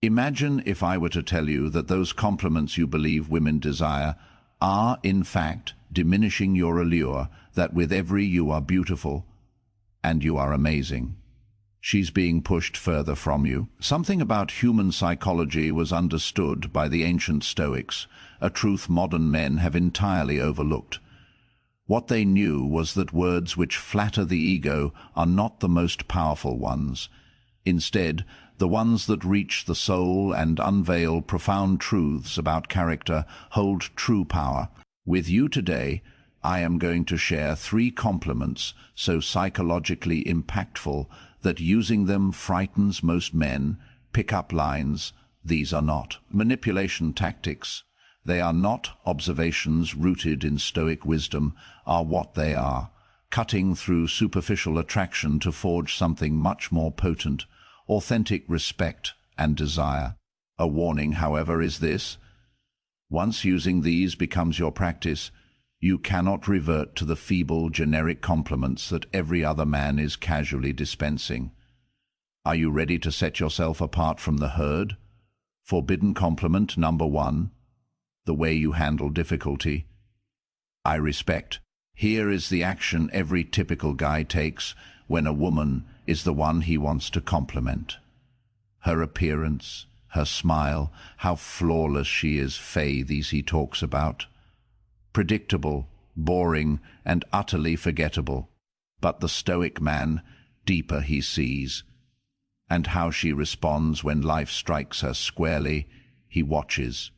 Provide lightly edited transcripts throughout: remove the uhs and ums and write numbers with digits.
Imagine if I were to tell you that those compliments you believe women desire are, in fact, diminishing your allure, that with every "you are beautiful" and "you are amazing," she's being pushed further from you. Something about human psychology was understood by the ancient Stoics, a truth modern men have entirely overlooked. What they knew was that words which flatter the ego are not the most powerful ones. Instead, the ones that reach the soul and unveil profound truths about character hold true power. With you today, I am going to share 3 compliments so psychologically impactful that using them frightens most men. Pick-up lines. These are not manipulation tactics. They are not observations rooted in Stoic wisdom, are what they are, cutting through superficial attraction to forge something much more potent, authentic respect and desire. A warning, however, is this: once using these becomes your practice, you cannot revert to the feeble, generic compliments that every other man is casually dispensing. Are you ready to set yourself apart from the herd? Forbidden compliment number 1. The way you handle difficulty. I respect. Here is the action every typical guy takes when a woman is the one he wants to compliment. Her appearance, her smile, how flawless she is, these he talks about. Predictable, boring, and utterly forgettable. But the Stoic man, deeper he sees. And how she responds when life strikes her squarely, he watches.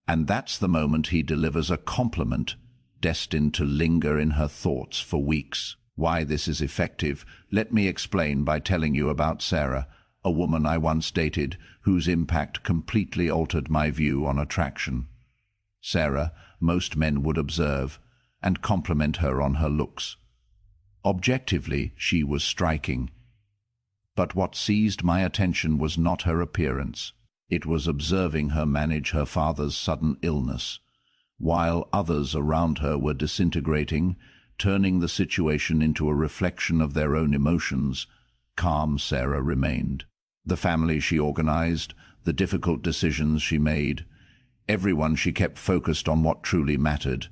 And that's the moment he delivers a compliment destined to linger in her thoughts for weeks. Why this is effective, let me explain by telling you about Sarah, a woman I once dated whose impact completely altered my view on attraction. Sarah, most men would observe and compliment her on her looks. Objectively, she was striking. But what seized my attention was not her appearance. It was observing her manage her father's sudden illness. While others around her were disintegrating, turning the situation into a reflection of their own emotions, calm Sarah remained. The family she organized, the difficult decisions she made, everyone she kept focused on what truly mattered.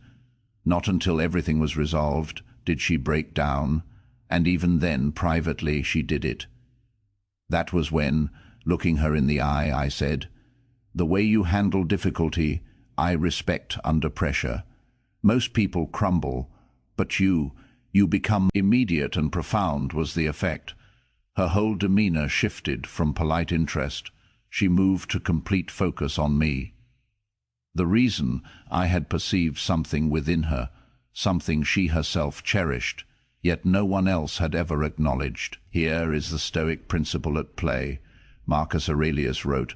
Not until everything was resolved did she break down, and even then, privately, she did it. That was when, looking her in the eye, I said, "The way you handle difficulty, I respect under pressure. Most people crumble, but you become immediate and profound," was the effect. Her whole demeanor shifted from polite interest. She moved to complete focus on me. The reason I had perceived something within her, something she herself cherished, yet no one else had ever acknowledged. Here is the Stoic principle at play. Marcus Aurelius wrote,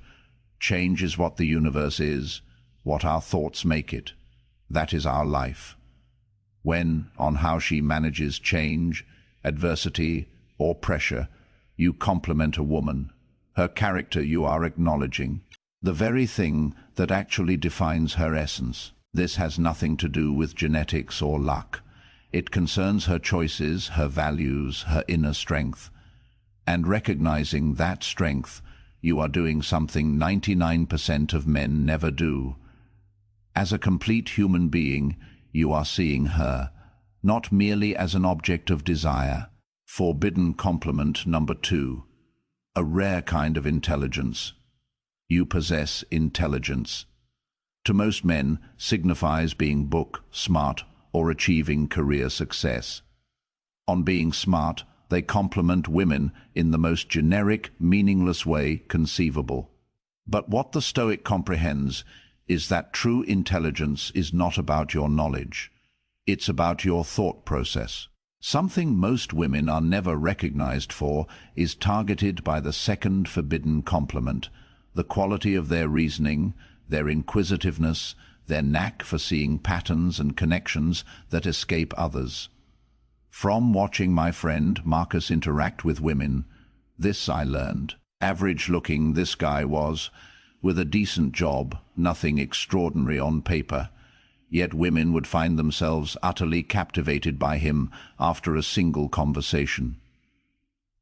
"Change is what the universe is, what our thoughts make it. That is our life." When, on how she manages change, adversity, or pressure, you compliment a woman, her character you are acknowledging, the very thing that actually defines her essence. This has nothing to do with genetics or luck. It concerns her choices, her values, her inner strength. And recognizing that strength, you are doing something 99% of men never do. As a complete human being, you are seeing her, not merely as an object of desire. Forbidden compliment number 2. A rare kind of intelligence. You possess intelligence. To most men, signifies being book smart or achieving career success. On being smart, they compliment women in the most generic, meaningless way conceivable. But what the Stoic comprehends is that true intelligence is not about your knowledge. It's about your thought process. Something most women are never recognized for is targeted by the second forbidden compliment, the quality of their reasoning, their inquisitiveness, their knack for seeing patterns and connections that escape others. From watching my friend Marcus interact with women, this I learned. Average-looking this guy was, with a decent job, nothing extraordinary on paper. Yet women would find themselves utterly captivated by him after a single conversation.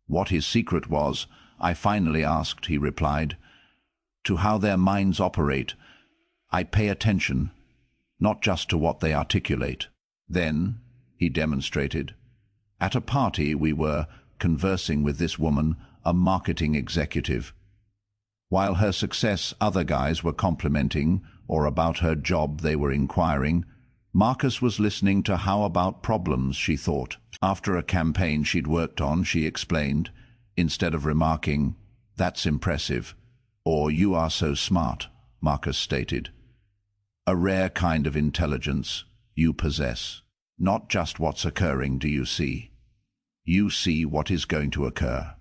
What his secret was, I finally asked. He replied, to how their minds operate. I pay attention, not just to what they articulate. Then, he demonstrated. At a party we were conversing with this woman, a marketing executive. While her success other guys were complimenting, or about her job they were inquiring, Marcus was listening to how about problems she thought. After a campaign she'd worked on, she explained, instead of remarking, "That's impressive," or "You are so smart," Marcus stated. A rare kind of intelligence you possess. Not just what's occurring do you see. You see what is going to occur.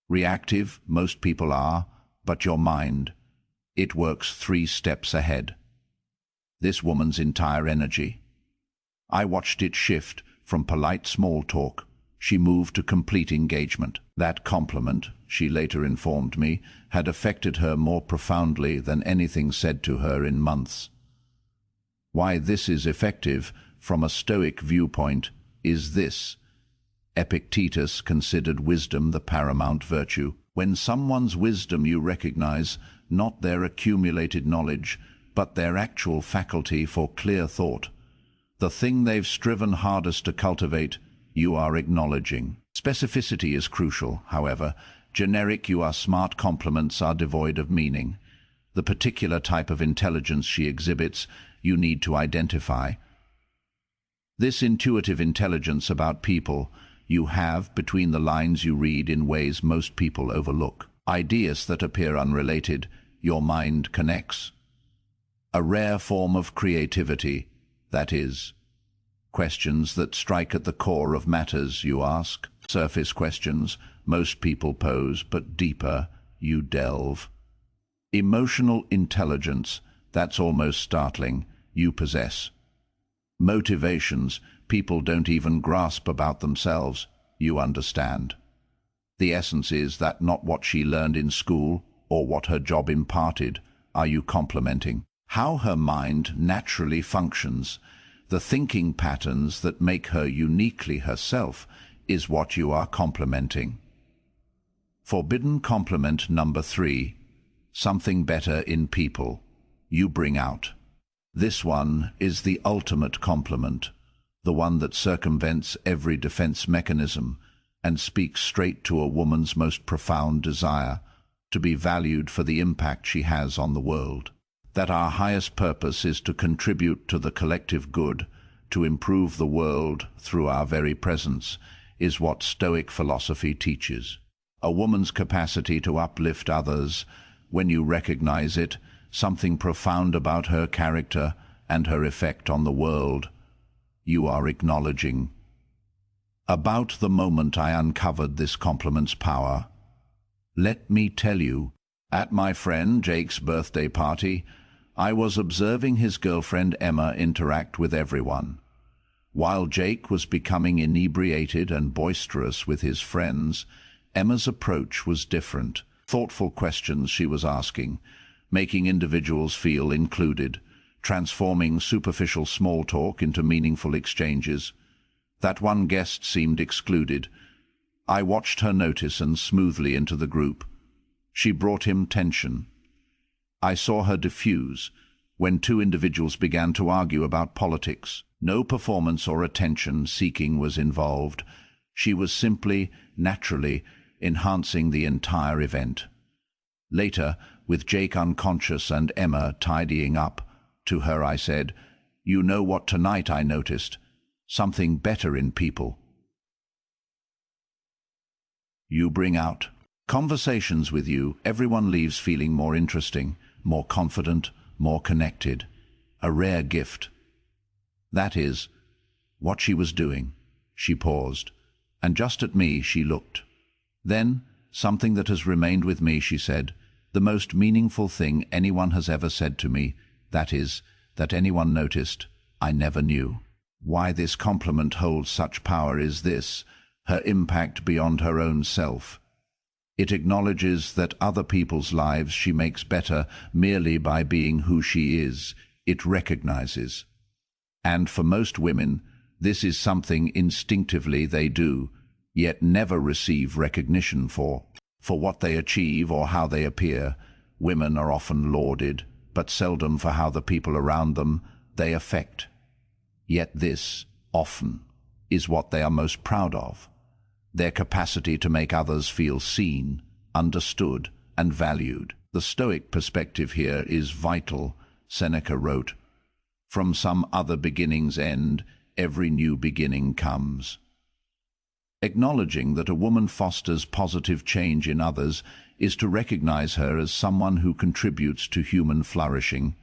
Reactive, most people are, but your mind, it works 3 steps ahead. This woman's entire energy. I watched it shift from polite small talk. She moved to complete engagement. That compliment, she later informed me, had affected her more profoundly than anything said to her in months. Why this is effective from a Stoic viewpoint is this. Epictetus considered wisdom the paramount virtue. When someone's wisdom you recognize, not their accumulated knowledge, but their actual faculty for clear thought. The thing they've striven hardest to cultivate, you are acknowledging. Specificity is crucial, however. Generic "you are smart" compliments are devoid of meaning. The particular type of intelligence she exhibits, you need to identify. This intuitive intelligence about people you have between the lines you read in ways most people overlook. Ideas that appear unrelated, your mind connects. A rare form of creativity, that is. Questions that strike at the core of matters you ask. Surface questions most people pose, but deeper you delve. Emotional intelligence, that's almost startling, you possess. Motivations people don't even grasp about themselves, you understand. The essence is that not what she learned in school or what her job imparted are you complementing. How her mind naturally functions, the thinking patterns that make her uniquely herself, is what you are complementing. Forbidden compliment number 3, something better in people, you bring out. This one is the ultimate compliment, the one that circumvents every defense mechanism and speaks straight to a woman's most profound desire, to be valued for the impact she has on the world. That our highest purpose is to contribute to the collective good, to improve the world through our very presence, is what Stoic philosophy teaches. A woman's capacity to uplift others, when you recognize it, something profound about her character and her effect on the world, you are acknowledging. About the moment I uncovered this compliment's power, let me tell you, at my friend Jake's birthday party, I was observing his girlfriend Emma interact with everyone. While Jake was becoming inebriated and boisterous with his friends, Emma's approach was different. Thoughtful questions she was asking, making individuals feel included, transforming superficial small talk into meaningful exchanges. That one guest seemed excluded. I watched her notice and smoothly into the group. She brought him tension. I saw her diffuse when 2 individuals began to argue about politics. No performance or attention-seeking was involved. She was simply, naturally, enhancing the entire event. Later, with Jake unconscious and Emma tidying up, to her I said, "You know what tonight I noticed? Something better in people. You bring out. Conversations with you, everyone leaves feeling more interesting, more confident, more connected. A rare gift." That is, what she was doing. She paused, and just at me she looked. Then, something that has remained with me, she said, "The most meaningful thing anyone has ever said to me, that is, that anyone noticed, I never knew." Why this compliment holds such power is this, her impact beyond her own self. It acknowledges that other people's lives she makes better merely by being who she is. It recognizes. And for most women, this is something instinctively they do, yet never receive recognition for. For what they achieve or how they appear, Women are often lauded, but seldom for how the people around them they affect. Yet this, often, is what they are most proud of: their capacity to make others feel seen, understood, and valued. The Stoic perspective here is vital. Seneca wrote, "From some other beginning's end, every new beginning comes." Acknowledging that a woman fosters positive change in others is to recognize her as someone who contributes to human flourishing.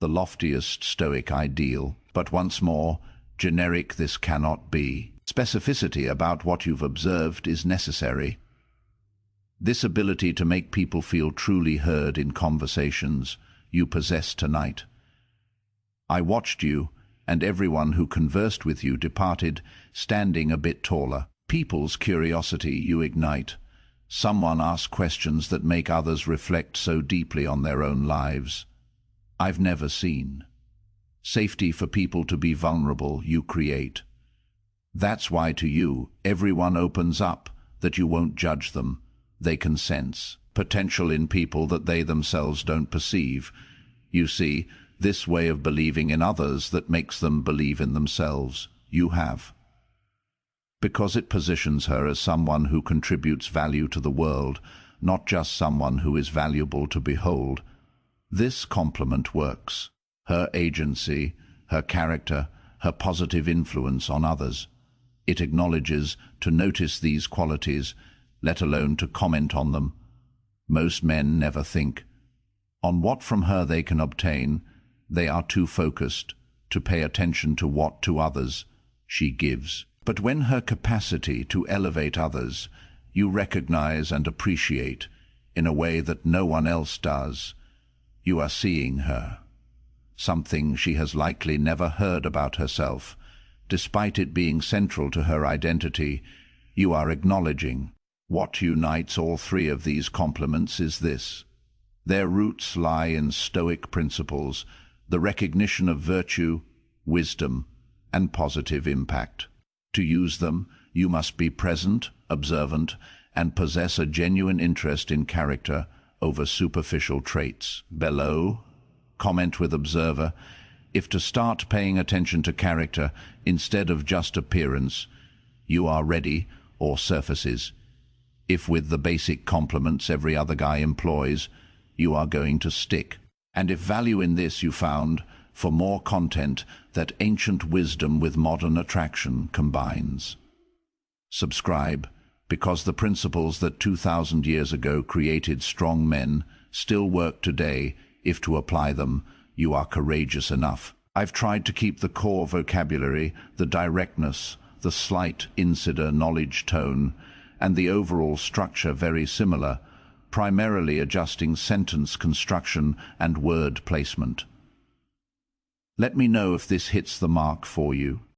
The loftiest Stoic ideal, but once more, generic this cannot be. Specificity about what you've observed is necessary. This ability to make people feel truly heard in conversations you possess tonight. I watched you, and everyone who conversed with you departed standing a bit taller. People's curiosity you ignite. Someone asks questions that make others reflect so deeply on their own lives. I've never seen. Safety for people to be vulnerable you create. That's why to you, everyone opens up, that you won't judge them. They can sense potential in people that they themselves don't perceive. You see, this way of believing in others that makes them believe in themselves, you have. Because it positions her as someone who contributes value to the world, not just someone who is valuable to behold. This complement works. Her agency, her character, her positive influence on others. It acknowledges to notice these qualities, let alone to comment on them. Most men never think on what from her they can obtain. They are too focused to pay attention to what to others she gives. But when her capacity to elevate others you recognize and appreciate in a way that no one else does, you are seeing her. Something she has likely never heard about herself. Despite it being central to her identity, you are acknowledging. What unites all three of these complements is this: their roots lie in Stoic principles, the recognition of virtue, wisdom, and positive impact. To use them, you must be present, observant, and possess a genuine interest in character over superficial traits. Below, comment with observer: if to start paying attention to character instead of just appearance, you are ready, or surfaces. If with the basic complements every other guy employs, you are going to stick. And if value in this you found, for more content that ancient wisdom with modern attraction combines. Subscribe, because the principles that 2,000 years ago created strong men still work today. If to apply them, you are courageous enough. I've tried to keep the core vocabulary, the directness, the slight insider knowledge tone, and the overall structure very similar, primarily adjusting sentence construction and word placement. Let me know if this hits the mark for you.